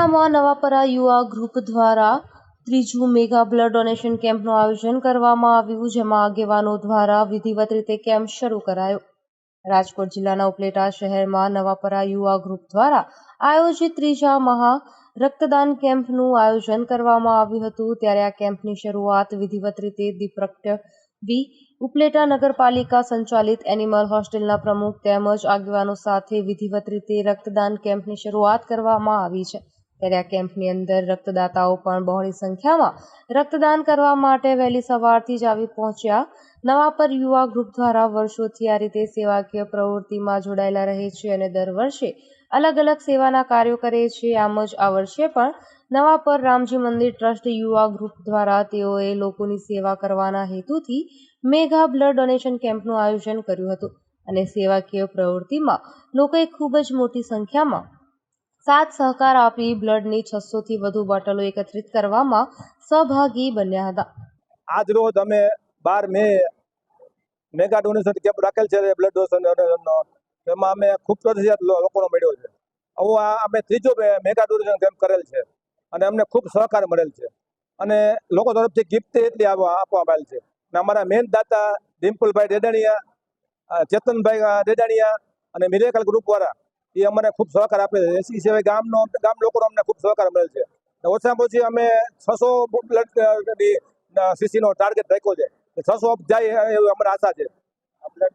ઉપલેટામાં નવાપરા યુવા ગ્રુપ દ્વારા ત્રીજું મેગા બ્લડ ડોનેશન કેમ્પનું આયોજન કરવામાં આવ્યું, જેમાં આગેવાનો દ્વારા વિધિવત રીતે કેમ્પ શરૂ કરાયો. રાજકોટ જિલ્લાના ઉપલેટા શહેરમાં નવાપરા યુવા ગ્રુપ દ્વારા આયોજિત ત્રીજા મહા રક્તદાન કેમ્પનું આયોજન કરવામાં આવ્યું હતું. ત્યારે આ કેમ્પની શરૂઆત વિધિવત રીતે દીપ પ્રગટાવી ઉપલેટા નગરપાલિકા સંચાલિત એનિમલ હોસ્ટેલના પ્રમુખ તેમજ આગેવાનો સાથે વિધિવત રીતે રક્તદાન કેમ્પની શરૂઆત કરવામાં આવી છે. ત્યારે આ કેમ્પની અંદર રક્તદાતાઓ પણ બહોળી સંખ્યામાં રક્તદાન કરવા માટે વહેલી સવારથી જ આવી પહોંચ્યા. નવાપર યુવા ગ્રુપ દ્વારા વર્ષોથી આ રીતે સેવાકીય પ્રવૃત્તિમાં જોડાયેલા રહે છે અને દર વર્ષે અલગ અલગ સેવાના કાર્યો કરે છે. આમ જ આ વર્ષે પણ નવાપર રામજી મંદિર ટ્રસ્ટ યુવા ગ્રુપ દ્વારા તેઓએ લોકોની સેવા કરવાના હેતુથી મેગા બ્લડ ડોનેશન કેમ્પનું આયોજન કર્યું હતું અને સેવાકીય પ્રવૃત્તિમાં લોકોએ ખૂબ જ મોટી સંખ્યામાં સાથ સહકાર આપી બ્લડની 600 થી વધુ બોટલો એકત્રિત કરવામાં સહભાગી બન્યા હતા. આજ રોજ અમે 12 મે મેગા ડોનેશન કેમ્પ રાખેલ છે બ્લડ ડોનેશનનો. એમાં અમે ખૂબ પ્રતિસાદ લોકોનો મળ્યો છે. અમે ત્રીજો મેગા ડોનેશન કેમ્પ કરેલ છે અને અમને ખૂબ સહકાર મળેલ છે અને લોકો તરફથી ગિફ્ટ એટલી આપવામાં આવેલ છે. અને અમારા મેન દાતા ડિમ્પલભાઈ ડેડાણીયા, ચેતનભાઈ ડેડાણીયા અને મિરેકલ ગ્રુપવાળા એ અમને ખૂબ સહકાર આપે છે. એસી સિવાય ગામ લોકોનો અમને ખૂબ સહકાર મળેલ છે. ઓછામાં ઓછી અમે 600 બ્લડ સીસીનો ટાર્ગેટ રાખ્યો છે. 600 જાય એવી અમારી આશા છે. બ્લડ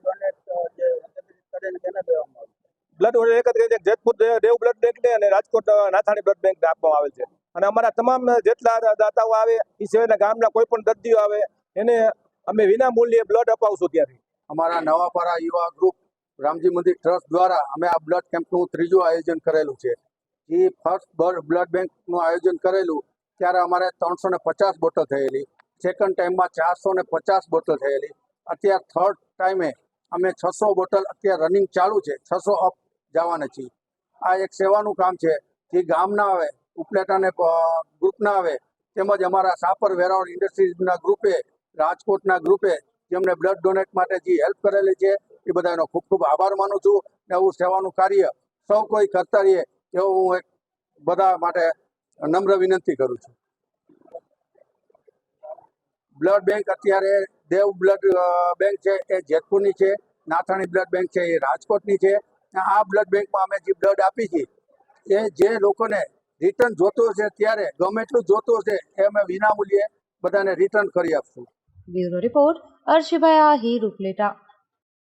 ડોનેટ એકત્રિત જેતપુર દેવ બ્લડ બેંકને અને રાજકોટ નાથાણી બ્લડ બેંકને આપવામાં આવેલ છે. અને અમારા તમામ જેટલા દાતાઓ આવે એ સિવાયના ગામના કોઈ પણ દર્દીઓ આવે એને અમે વિના મૂલ્યે બ્લડ અપાવશું. ત્યાંથી અમારા નવાપરા યુવા ગ્રુપ રામજી મંદિર ટ્રસ્ટ દ્વારા અમે આ બ્લડ કેમ્પનું ત્રીજું આયોજન કરેલું છે. એ ફર્સ્ટ બ્લડ બેંકનું આયોજન કરેલું ત્યારે અમારે 350 બોટલ થયેલી, સેકન્ડ ટાઈમમાં 450 બોટલ થયેલી, અત્યારે થર્ડ ટાઈમે અમે 600 બોટલ અત્યારે રનિંગ ચાલુ છે, 600 અપ જવાના છીએ. આ એક સેવાનું કામ છે. જે ગામના આવે, ઉપલેટાને ગ્રુપના આવે, તેમજ અમારા સાપર વેરાવળ ઇન્ડસ્ટ્રીઝના ગ્રુપે, રાજકોટના ગ્રુપે જેમને બ્લડ ડોનેટ માટે જે હેલ્પ કરેલી છે એ બધાનો ખૂબ ખૂબ આભાર માનું છું. ને આવું સેવાનું કાર્ય સૌ કોઈ કરતા રહીએ એવું હું એક બધા માટે નમ્ર વિનંતી કરું છું. બ્લડ બેંક અત્યારે દેવ બ્લડ બેંક છે એ જેતપુરની છે, નાથાણી બ્લડ બેંક છે એ રાજકોટની છે. આ બ્લડ બેંકમાં અમે જે બ્લડ આપી છે એ જે લોકોને રિટર્ન જોતું હશે ત્યારે ગમે એટલું જોતું હશે એ અમે વિનામૂલ્યે બધાને રિટર્ન કરી આપશું. બ્યુરો રિપોર્ટ, અર્શભાઈ આહિર, ઉપલેટા.